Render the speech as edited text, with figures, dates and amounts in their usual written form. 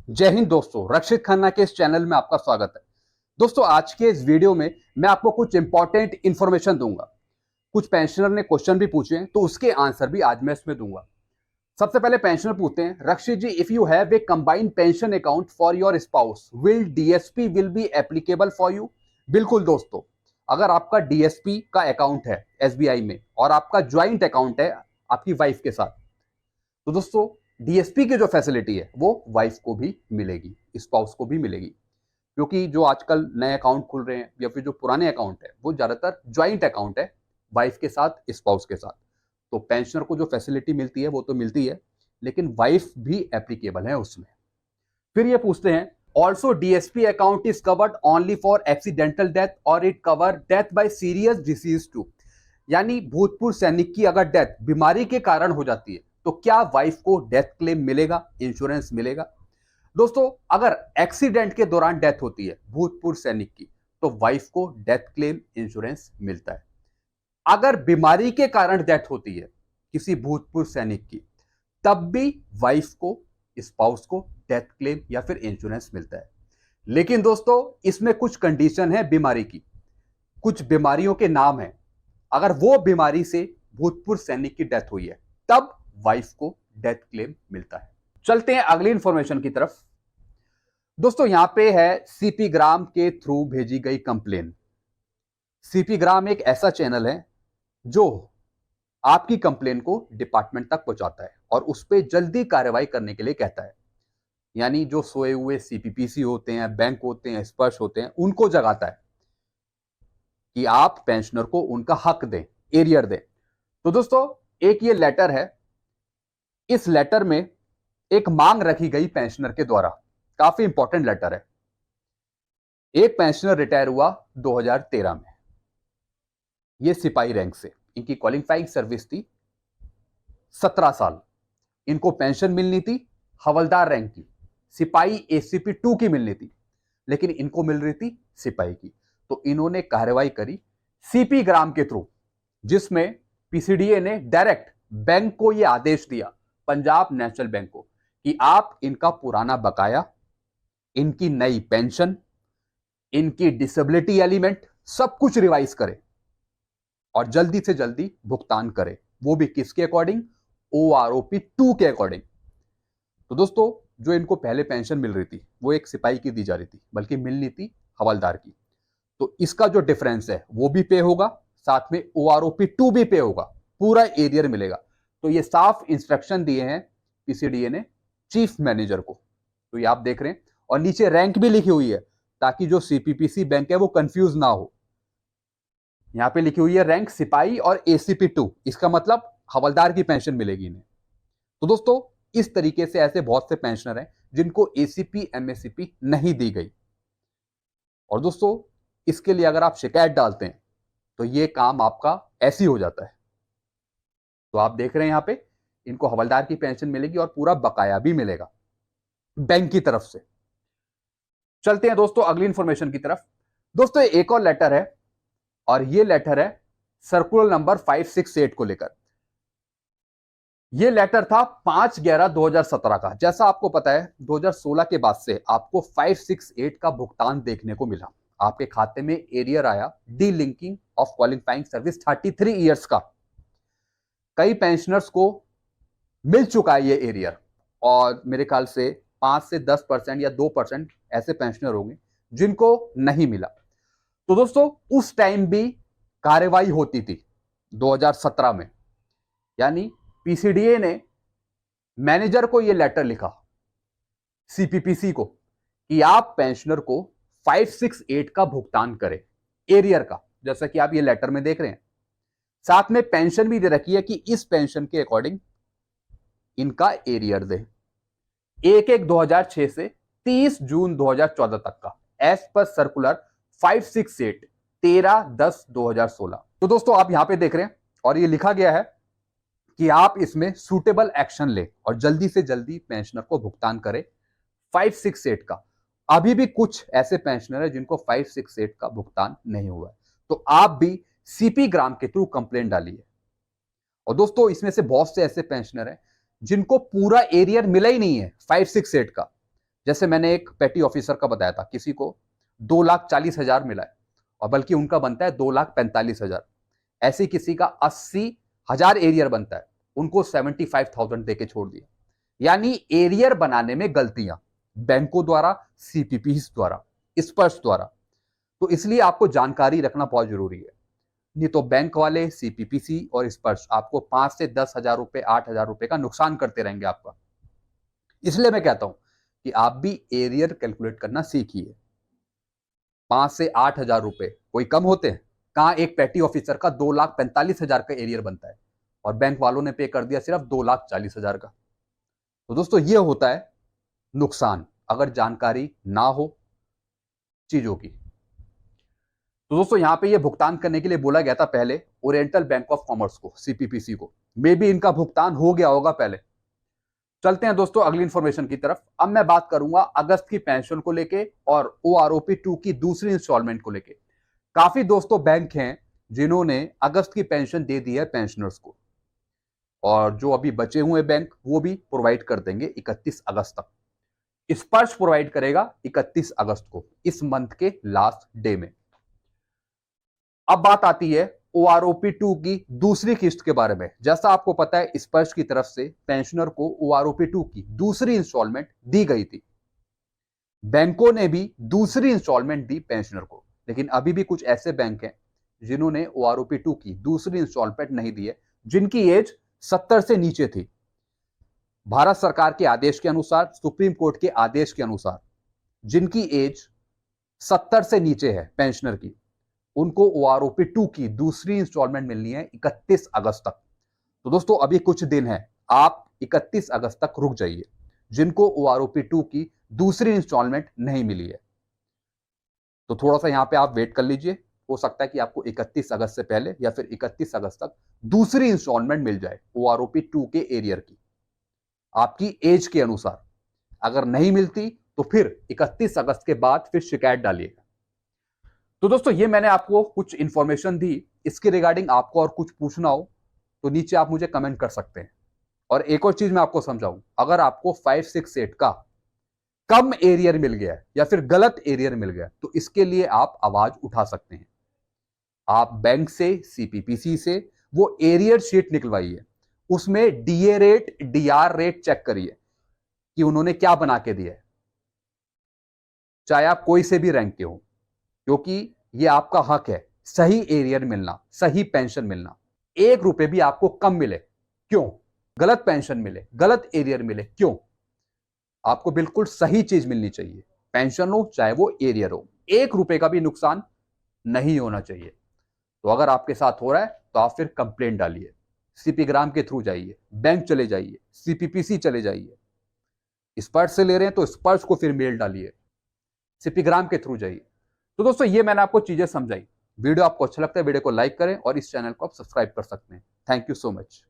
जय हिंद दोस्तों, रक्षित खन्ना के इस चैनल में आपका स्वागत है। दोस्तों, आज के इस वीडियो में मैं आपको कुछ इंपॉर्टेंट इंफॉर्मेशन दूंगा। कुछ पेंशनर ने क्वेश्चन भी पूछे हैं, तो उसके आंसर भी आज मैं इसमें दूंगा। सबसे पहले पेंशनर पूछते हैं, Rakshit ji, if you have a combined pension account for your spouse, will DSP will be applicable for you? बिल्कुल दोस्तों, अगर आपका डीएसपी का अकाउंट है एसबीआई में और आपका ज्वाइंट अकाउंट है आपकी वाइफ के साथ, तो दोस्तों डीएसपी की जो फैसिलिटी है वो वाइफ को भी मिलेगी, स्पाउस को भी मिलेगी। क्योंकि जो आजकल नए अकाउंट खुल रहे हैं या फिर जो पुराने अकाउंट है वो ज्यादातर ज्वाइंट अकाउंट है वाइफ के साथ, स्पाउस के साथ। तो पेंशनर को जो फैसिलिटी मिलती है वो तो मिलती है, लेकिन वाइफ भी एप्लीकेबल है उसमें। फिर ये पूछते हैं, also DSP account is covered only for accidental death और it cover death by serious disease too? यानी भूतपूर्व सैनिक की अगर डेथ बीमारी के कारण हो जाती है तो क्या वाइफ को डेथ क्लेम मिलेगा, इंश्योरेंस मिलेगा? दोस्तों, अगर एक्सीडेंट के दौरान डेथ होती है भूतपूर्व सैनिक की तो वाइफ को डेथ क्लेम इंश्योरेंस मिलता है। अगर बीमारी के कारण डेथ होती है किसी भूतपूर्व सैनिक की, तब भी वाइफ को, स्पाउस को डेथ क्लेम या फिर इंश्योरेंस मिलता है। लेकिन दोस्तों, इसमें कुछ कंडीशन है बीमारी की, कुछ बीमारियों के नाम है। अगर वो बीमारी से भूतपूर्व सैनिक की डेथ हुई है तब वाइफ को डेथ क्लेम मिलता है। चलते हैं अगली इंफॉर्मेशन की तरफ। दोस्तों, यहां पे है सीपी ग्राम के थ्रू भेजी गई कंप्लेन। सीपी ग्राम एक ऐसा चैनल है जो आपकी कंप्लेन को डिपार्टमेंट तक पहुंचाता है और उस पर जल्दी कार्रवाई करने के लिए कहता है। यानी जो सोए हुए सीपीपीसी होते हैं, बैंक होते हैं, स्पर्श होते हैं, उनको जगाता है कि आप पेंशनर को उनका हक दें, एरियर दें। तो दोस्तों, एक ये लेटर है। इस लेटर में एक मांग रखी गई पेंशनर के द्वारा, काफी इंपॉर्टेंट लेटर है। एक पेंशनर रिटायर हुआ 2013 में, ये सिपाही रैंक से, इनकी क्वालिफाइंग सर्विस थी 17 साल। इनको पेंशन मिलनी थी हवलदार रैंक की, सिपाही एसीपी 2 की मिलनी थी, लेकिन इनको मिल रही थी सिपाही की। तो इन्होंने कार्रवाई करी सीपी ग्राम के थ्रू, जिसमें पीसीडीए ने डायरेक्ट बैंक को यह आदेश दिया, पंजाब नेशनल बैंक को, कि आप इनका पुराना बकाया, इनकी नई पेंशन, इनकी डिसेबिलिटी एलिमेंट, सब कुछ रिवाइज करें और जल्दी से जल्दी भुगतान करें। वो भी किसके अकॉर्डिंग? ओआरओपी 2 के अकॉर्डिंग। तो दोस्तों, जो इनको पहले पेंशन मिल रही थी वो एक सिपाही की दी जा रही थी, बल्कि मिलनी थी हवलदार की। तो इसका जो डिफरेंस है वो भी पे होगा, साथ में ओआरओपी 2 भी पे होगा, पूरा एरियर मिलेगा। तो ये साफ इंस्ट्रक्शन दिए हैं पीसीडीए ने चीफ मैनेजर को। तो ये आप देख रहे हैं, और नीचे रैंक भी लिखी हुई है ताकि जो सीपीपीसी बैंक है वो कंफ्यूज ना हो। यहां पे लिखी हुई है रैंक सिपाही और एसीपी 2, इसका मतलब हवलदार की पेंशन मिलेगी इन्हें। तो दोस्तों, इस तरीके से ऐसे बहुत से पेंशनर हैं जिनको एसीपी एमएससीपी नहीं दी गई। और दोस्तों, इसके लिए अगर आप शिकायत डालते हैं तो ये काम आपका ऐसे ही हो जाता है। तो आप देख रहे हैं यहां पे इनको हवलदार की पेंशन मिलेगी और पूरा बकाया भी मिलेगा बैंक की तरफ से। चलते हैं दोस्तों अगली इंफॉर्मेशन की तरफ। दोस्तों, एक और लेटर है और ये लेटर है सर्कुलर नंबर 568 को लेकर। ये लेटर था 5/11/2017 का। जैसा आपको पता है 2016 के बाद से आपको 568 का भुगतान देखने को मिला। आपके खाते में एरियर आया D linking of qualifying service 33 years का। कई पेंशनर्स को मिल चुका है ये एरियर, और मेरे ख्याल से 5 से 10% या 2% ऐसे पेंशनर होंगे जिनको नहीं मिला। तो दोस्तों, उस टाइम भी कार्रवाई होती थी 2017 में। यानी पीसीडीए ने मैनेजर को यह लेटर लिखा सीपीपीसी को कि आप पेंशनर को 568 का भुगतान करें, एरियर का, जैसा कि आप ये लेटर में देख रहे हैं। साथ में पेंशन भी दे रखी है कि इस पेंशन के अकॉर्डिंग इनका एरियर दे 1/1/2006 से 30 जून 2014 तक का, एज पर सर्कुलर 568 13/10/2016। तो दोस्तों, आप यहां पे देख रहे हैं और ये लिखा गया है कि आप इसमें सूटेबल एक्शन ले और जल्दी से जल्दी पेंशनर को भुगतान करें 568 का। अभी भी कुछ ऐसे पेंशनर है जिनको 568 का भुगतान नहीं हुआ है, तो आप भी सीपी ग्राम के थ्रू कंप्लेंट डालिए। और दोस्तों, इसमें से बहुत से ऐसे पेंशनर हैं जिनको पूरा एरियर मिला ही नहीं है 568 का, जैसे मैंने एक पेटी ऑफिसर का बताया था, किसी को 2,40,000 मिला है और बल्कि उनका बनता है 2,45,000। ऐसे किसी का 80,000 एरियर बनता है, उनको 75,000 देके छोड़ दिया। यानी एरियर बनाने में गलतियां बैंकों द्वारा, सीपीपी द्वारा, स्पर्श द्वारा। तो इसलिए आपको जानकारी रखना बहुत जरूरी है, नहीं तो बैंक वाले, सीपीपीसी और स्पर्श आपको 5 से 10,000 रुपए, 8,000 रुपए का नुकसान करते रहेंगे आपका। इसलिए मैं कहता हूं कि आप भी एरियर कैलकुलेट करना सीखिए। 5 से 8,000 रुपए कोई कम होते हैं? कहां एक पेटी ऑफिसर का 2,45,000 का एरियर बनता है और बैंक वालों ने पे कर दिया सिर्फ 2,40,000 का। तो दोस्तों ये होता है नुकसान अगर जानकारी ना हो चीजों की। तो दोस्तों यहां पे ये भुगतान करने के लिए बोला गया था पहले ओरिएंटल बैंक ऑफ कॉमर्स को, सीपीपीसी को। मे भी इनका भुगतान हो गया होगा पहले। चलते हैं दोस्तों अगली इंफॉर्मेशन की तरफ। अब मैं बात करूंगा अगस्त की पेंशन को लेके और ओआरओपी 2 की दूसरी इंस्टॉलमेंट को लेके। काफी दोस्तों बैंक हैं जिन्होंने अगस्त की पेंशन दे दी है पेंशनर्स को, और जो अभी बचे हुए बैंक वो भी प्रोवाइड कर देंगे 31 अगस्त तक। स्पर्श प्रोवाइड करेगा 31 अगस्त को, इस मंथ के लास्ट डे में। अब बात आती है ओआरओपी 2 की दूसरी किस्त के बारे में। जैसा आपको पता है स्पर्श की तरफ से पेंशनर को ओआरओपी 2 की दूसरी इंस्टॉलमेंट दी गई थी। बैंकों ने भी दूसरी इंस्टॉलमेंट दी पेंशनर को, लेकिन अभी भी कुछ ऐसे बैंक हैं जिन्होंने ओआरओपी 2 की दूसरी इंस्टॉलमेंट नहीं दी है, जिनकी एज 70 से नीचे थी। भारत सरकार के आदेश के अनुसार, सुप्रीम कोर्ट के आदेश के अनुसार जिनकी एज 70 से नीचे है पेंशनर की, उनको ओआरओपी 2 की दूसरी इंस्टॉलमेंट मिलनी है 31 अगस्त तक। तो दोस्तों अभी कुछ दिन है, आप 31 अगस्त तक रुक जाइए जिनको ओआरओपी 2 की दूसरी इंस्टॉलमेंट नहीं मिली है। तो थोड़ा सा यहां पे आप वेट कर लीजिए, हो सकता है कि आपको 31 अगस्त से पहले या फिर 31 अगस्त तक दूसरी इंस्टॉलमेंट मिल जाए ओआरओपी 2 के एरियर की, आपकी एज के अनुसार। अगर नहीं मिलती तो फिर 31 अगस्त के बाद फिर शिकायत डालिएगा। तो दोस्तों ये मैंने आपको कुछ इंफॉर्मेशन दी। इसके रिगार्डिंग आपको और कुछ पूछना हो तो नीचे आप मुझे कमेंट कर सकते हैं। और एक और चीज मैं आपको समझाऊं, अगर आपको 5, 6, 8 का कम एरियर मिल गया है या फिर गलत एरियर मिल गया तो इसके लिए आप आवाज उठा सकते हैं। आप बैंक से, सीपीपीसी से वो एरियर शीट निकलवाइए, उसमें DA rate, DR rate check करिए कि उन्होंने क्या बना के दिया है, चाहे आप कोई से भी रैंक के हो, क्योंकि ये आपका हक है सही एरियर मिलना, सही पेंशन मिलना। 1 रुपए भी आपको कम मिले क्यों, गलत पेंशन मिले, गलत एरियर मिले क्यों, आपको बिल्कुल सही चीज मिलनी चाहिए। पेंशन हो चाहे वो एरियर हो, 1 रुपए का भी नुकसान नहीं होना चाहिए। तो अगर आपके साथ हो रहा है तो आप फिर कंप्लेंट डालिए, सीपी ग्राम के थ्रू जाइए, बैंक चले जाइए, सीपीपीसी चले जाइए। स्पर्श से ले रहे हैं तो स्पर्श को फिर मेल डालिए, सीपी ग्राम के थ्रू जाइए। तो दोस्तों ये मैंने आपको चीजें समझाई। वीडियो आपको अच्छा लगता है वीडियो को लाइक करें और इस चैनल को आप सब्सक्राइब कर सकते हैं। Thank you so much.